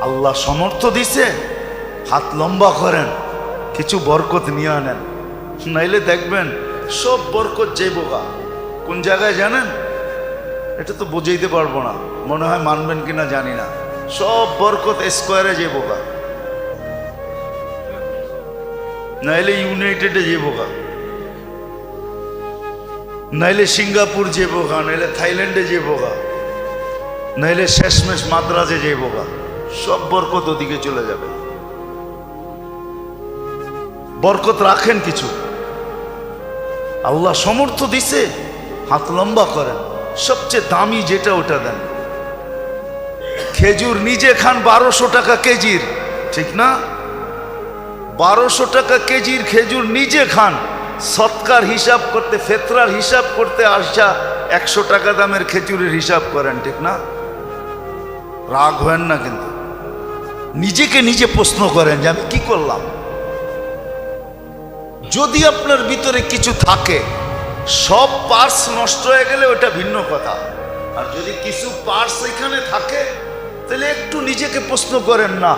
আল্লাহ সমর্থ দিছে, হাত লম্বা করেন, কিছু বরকত নিয়ে আনেন, নাইলে দেখবেন সব বরকত যাইবগা। কোন জায়গায় জানেন? এটা তো বুঝাইতে পারবো না, মনে হয় মানবেন কিনা জানি না। সব বরকত স্কোয়ারে যাইবগা, নাইলে ইউনাইটেডে যাইবগা, নাইলে সিঙ্গাপুর যাইবগা, নাইলে থাইল্যান্ডে যাইবগা, নাইলে শেষমেশ মাদ্রাজে যাইবগা। সব বরকত ওদিকে চলে যাবে। বরকত রাখেন কিছু, আল্লাহ সমর্থ দিছে, হাত লম্বা করেন, সবচেয়ে দামি যেটা ওটা দেন। খেজুর নিজে খান 1200 টাকা কেজির, ঠিক না? 1200 টাকা কেজির খেজুর নিজে খান, সৎকার হিসাব করতে, ফেতরার হিসাব করতে আসা 100 টাকা দামের খেজুরের হিসাব করেন, ঠিক না? রাগ হয় না, কিন্তু নিজেকে নিজে প্রশ্ন করেন যে আমি কি করলাম। যদি আপনার ভিতরে কিছু থাকে, সব পার্টস নষ্ট হয়ে গেলে ওটা ভিন্ন কথা, আর যদি কিছু পার্টস এখানে থাকে তাহলে একটু নিজেকে প্রশ্ন করেন না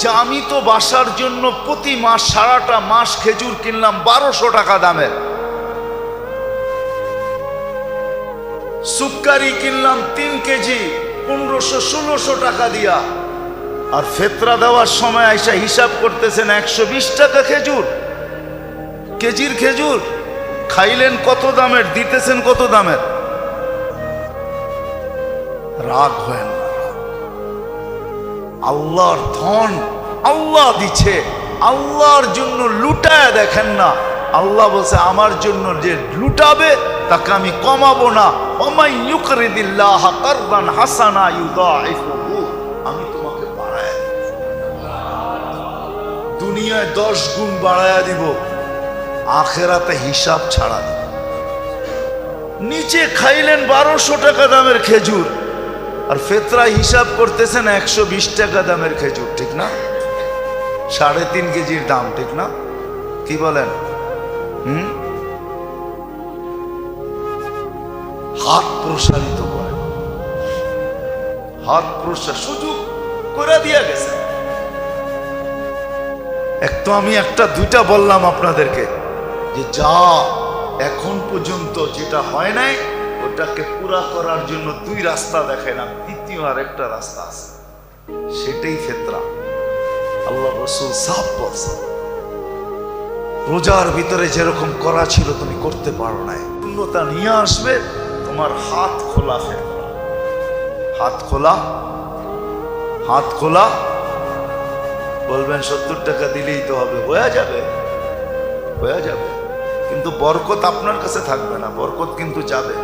যে আমি তো বাসার জন্য প্রতি মাস সারাটা মাস খেজুর কিনলাম 1200 টাকা দামের, সুক্কারি কিনলাম 3 কেজি 1500-1600 টাকা দিয়া, আর ফেতরা দেওয়ার সময় আইসা হিসাব করতেছেন 120 টাকা খেজুর, কেজির খেজুর। খাইলেন কত দামের, দিতেছেন কত দামের? রাগ হয় না। আল্লাহর ধন আল্লাহ দিচ্ছে, আল্লাহর জন্য লুটায় দেখেন না। আল্লাহ বলছে আমার জন্য যে লুটাবে তাকে আমি কমাবো না। ওমাই ইউকরিদিল্লাহ কারদান হাসানা ইউদাইফুহু, আমি তোমাকে বাড়ায় দুনিয়ায় 10 গুণ বাড়ায়া দিব, আখেরাতে হিসাব ছাড়া দিব। নিচে খাইলেন 1200 টাকা দামের খেজুর, আর ফেতরায় হিসাব করতেছেন 120 টাকা দামের খেজুর, ঠিক না? 3.5 কেজির দাম, ঠিক না? কি বলেন? হাত প্রসারিত করে, হাত প্রসার সুযোগ করে দিয়া গেছে। এক তো আমি একটা দুইটা বললাম আপনাদেরকে যে যা এখন পর্যন্ত যেটা হয় নাই ওটাকে পুরা করার জন্য 2 রাস্তা দেখাইলাম, তৃতীয় আর একটা রাস্তা আছে, সেটাই ফেতরা। আল্লাহ রাসূল সাফ বলছে, রোজার ভিতরে যেরকম করা ছিল তুমি করতে পারো নাই, পূর্ণতা নিয়ে আসবে তোমার হাত খোলা ফেতরা। হাত খোলা, হাত খোলা। বলবেন 70 টাকা দিলেই তো হবে, হয়ে যাবে, হয়ে যাবে, কিন্তু বরকত আপনার কাছে থাকবে না, বরকত কিন্তু যাবে,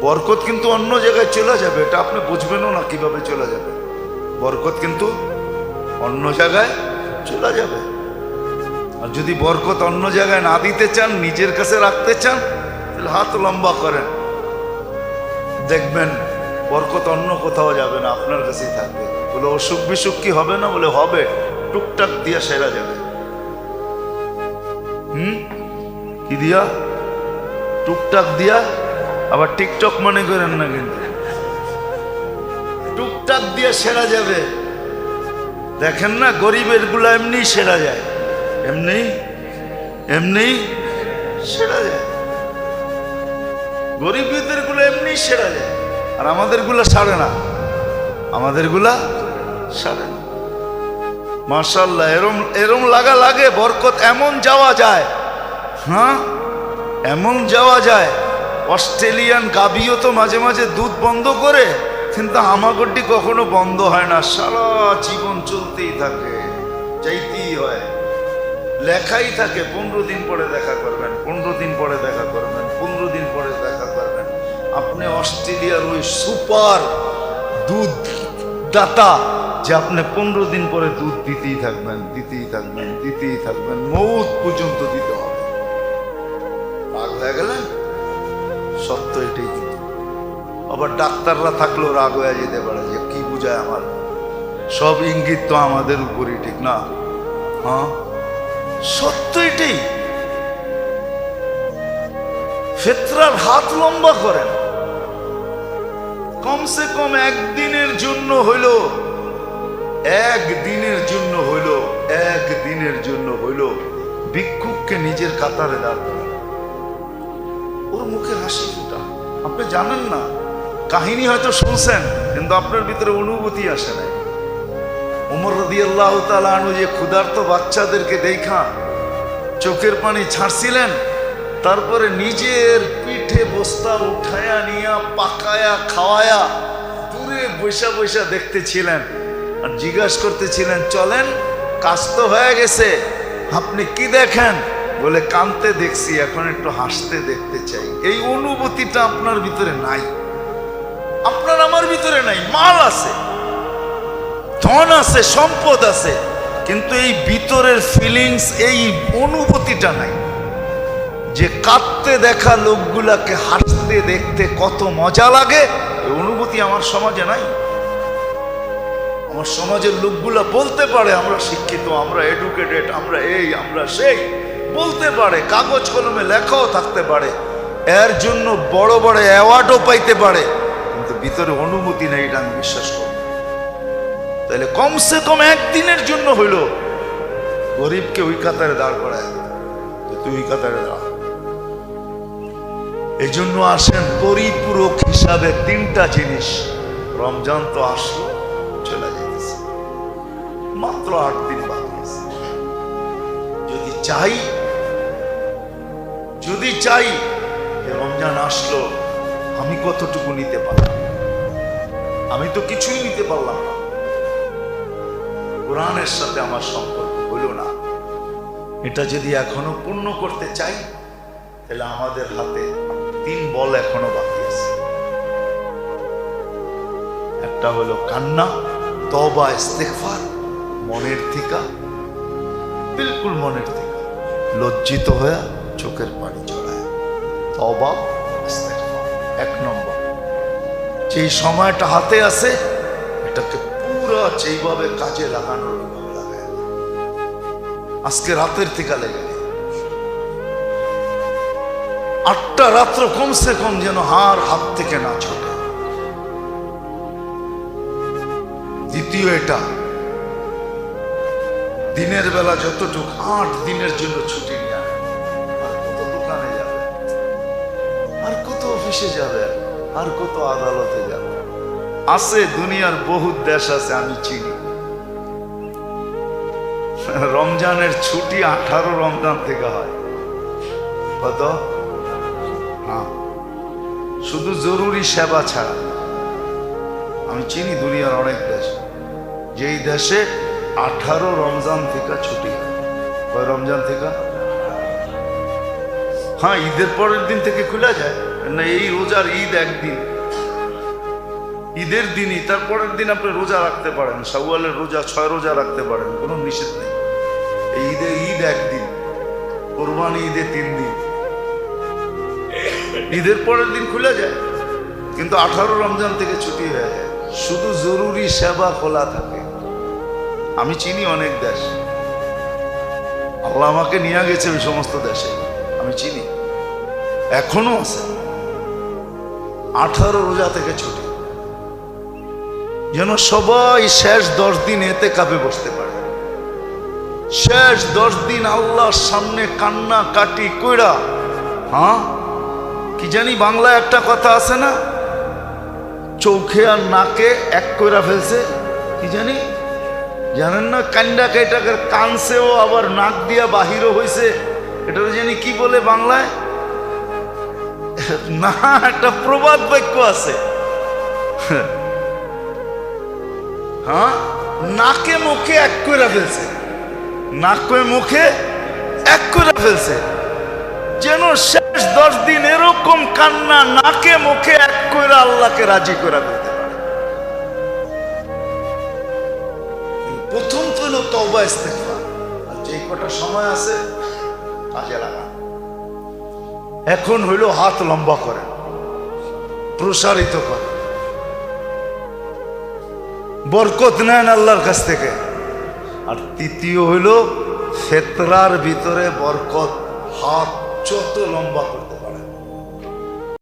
বরকত কিন্তু অন্য জায়গায় চলে যাবে। এটা আপনি বুঝবেনও না কিভাবে চলে যাবে, বরকত কিন্তু অন্য জায়গায় চলে যাবে। আর যদি বরকত অন্য জায়গায় না দিতে চান, নিজের কাছে রাখতে চান, তাহলে হাত লম্বা করেন, দেখবেন বরকত অন্য কোথাও যাবে না, আপনার কাছেই থাকবে। বলে অসুখ বিসুখ কি হবে না? বলে হবে, টুকটাক দিয়া সেরা যাবে। কি দিয়া? টুকটাক দিয়া। আবার টিকটক মনে করেন না, কিন্তু টুকটাক দিয়া সেরা যাবে। দেখেন না গরিবের গুলা এমনি সেরা যায়, এমনি এমনি সেরা যায়, গরিবদের গুলো এমনি সেরা যায়, আর আমাদের গুলা সারে না, আমাদের গুলা সারে না। মাশাআল্লাহ, এরম এরম লাগা লাগে বরকত এমন যাওয়া যায়, হ্যাঁ এমন যাওয়া যায়। অস্ট্রেলিয়ান গাভীও তো মাঝে মাঝে দুধ বন্ধ করে, কিন্তু হামাগুড়ি কখনো বন্ধ হয় না, সারা জীবন চলতেই থাকে, চাইতেই হয়, লেখাই থাকে 15 দিন পরে দেখা করবেন, 15 দিন পরে দেখা করবেন, 15 দিন পরে দেখা করবেন। আপনি অস্ট্রেলিয়ার ওই সুপার দুধ দাতা যে আপনি 15 দিন পরে দুধ দিতেই থাকবেন, দিতেই থাকবেন, দিতেই থাকবেন, মৌত পর্যন্ত দিতে হবে। রাগ হয়ে গেলেন? সত্য এটাই। কিন্তু আবার ডাক্তাররা থাকলেও রাগ হয়ে যেতে পারে যে কি বুঝায় আমার, সব ইঙ্গিত তো আমাদের উপরই, ঠিক না? হ্যাঁ সত্য এটাই। ফেতরার হাত লম্বা করেন, কমসে কম একদিনের জন্য হইল একদিনের জন্য হইল ভিক্ষুককে নিজের কাতারে দাঁড় করা, ওর মুখে হাসি ফুটা। আপনি জানেন না, কাহিনী হয়তো শুনছেন, কিন্তু আপনার ভিতরে অনুভূতি আসে নাই। ওমর রাদিয়াল্লাহু তাআলা আনহু যে ক্ষুধার্ত বাচ্চাদেরকে দেখা চোখের পানি ছাড়ছিলেন, তারপরে নিজের পিঠে বস্তা উঠায়া নিয়া পাকায়া খাওয়ায়া দূরে বৈশা বৈশা দেখতেছিলেন আর জিজ্ঞাসা করতেছিলেন, চলেন কাজ তো হয়ে গেছে, আপনি কি দেখেন? বলে, কাঁদতে দেখছি, এখন একটু হাসতে দেখতে চাই। এই অনুভূতিটা আপনার ভিতরে নাই, আপনার আমার ভিতরে নাই। মাল আছে, ধন আছে, সম্পদ আছে, কিন্তু এই ভিতরের ফিলিংস, এই অনুভূতিটা নাই যে কাঁদতে দেখা লোকগুলাকে হাসতে দেখতে কত মজা লাগে। এই অনুভূতি আমার সমাজে নাই। আমার সমাজের লোকগুলা বলতে পারে আমরা শিক্ষিত, আমরা এডুকেটেড, আমরা এই আমরা সেই, বলতে পারে, কাগজ কলমে লেখাও থাকতে পারে, এর জন্য বড় বড় অ্যাওয়ার্ডও পাইতে পারে, কিন্তু ভিতরে অনুভূতি নেই, এটা আমি বিশ্বাস করি। তাহলে কমসে কম একদিনের জন্য হইল গরিবকে ওই কাতারে দাঁড় করায়, তুই ওই কাতারে দাঁড়া। এই জন্য আসেন পরিপূরক হিসাবে তিনটা জিনিস। রমজান তো আসলো, চলে যেতেছে, মাত্র 8 দিন বাকি আছে। যদি চাই যে রমজান আসলো, আমি কতটুকু নিতে পারলাম? আমি তো কিছুই নিতে পারলাম না। কোরআনের সাথে আমার সম্পর্ক হইল না। এটা যদি এখনো পূর্ণ করতে চাই, তাহলে আমাদের হাতে 3 বল এখনো বাকি আছে। একটা হলো কান্না, তওবা, ইস্তেগফার, মনের থেকে, বিলকুল মনের থেকে লজ্জিত হয়ে চোখের পানি ঝরায়, তওবা, ইস্তেগফার। 1 নম্বর, যেই সময়টা হাতে আছে এটাকে পুরো যেইভাবে কাজে লাগানোর লাগায়। আজকে রাতের থেকে লেগে 8টা রাত্র কমসে কম যেন হাত থেকে না ছোটে। দ্বিতীয়, এটা দিনের বেলা যতটুক 8 দিনের জন্য ছুটি নিয়ে আনে। আর কত দোকানে যাবে, আর কত অফিসে যাবে, আর কত আদালতে যাবে। আছে দুনিয়ার বহুত দেশ আছে, আমি চিনি। রমজানের ছুটি 18 রমজান থেকে হয়। কত? হ্যাঁ, শুধু জরুরি সেবা ছাড়া। আমি চিনি দুনিয়ার অনেক দেশ, যেই দেশে 18 রমজান থেকে ছুটি হয়। কয় রমজান থেকে? হ্যাঁ, ঈদের পরের দিন থেকে খুলে যায় না। এই রোজার ঈদ একদিন, ঈদের দিনই, তারপরের দিন আপনি রোজা রাখতে পারেন, শাওয়ালের রোজা 6 রোজা রাখতে পারেন, কোনো নিষেধ নেই। এই ঈদ একদিন, কোরবানি ঈদে 3 দিন, ঈদের পরের দিন খুলে যায়, কিন্তু 18 রমজান থেকে ছুটি হয়ে যায়। শুধু জরুরি সেবা খোলা থাকে। আমি চিনি অনেক দেশ, আল্লাহ আমাকে নিয়ে গেছে ওই সমস্ত দেশে, আমি চিনি, এখনো আছে 18 রোজা থেকে ছুটি, যেন সবাই শেষ 10 দিন এতে কাপে বসতে পারে। শেষ 10 দিন আল্লাহর সামনে কান্না কাটি কইরা, হ্যাঁ, কি জানি বাংলায় একটা কথা আছে না, চোখে আর নাকে এক কইরা ফেলছে, কি জানি, জানেন না? কান্ডা কেটাকে কানছেও, আবার নাক দিয়া বাহিরও হয়েছে, এটা জানি কি বলে বাংলায়, না, একটা প্রবাদ বাক্য আছে। হ্যাঁ, নাকে মুখে এক কইরা ফেলছে, নাকে মুখে এক কইরা ফেলছে, যেন শেষ 10 দিন এরকম কান্না নাকে মুখে এক কইরা আল্লাহকে রাজি করে ফেলতে পারে। প্রথম তো হলো তওবা, ইস্তেগফার। আর যে কটা সময় আছে কাজে লাগা। এখন হইল হাত লম্বা করেন, প্রসারিত করেন, বরকত নেন আল্লাহর কাছ থেকে। আর তৃতীয় হইল ফেতরার ভিতরে বরকত, হাত যত লম্বা করে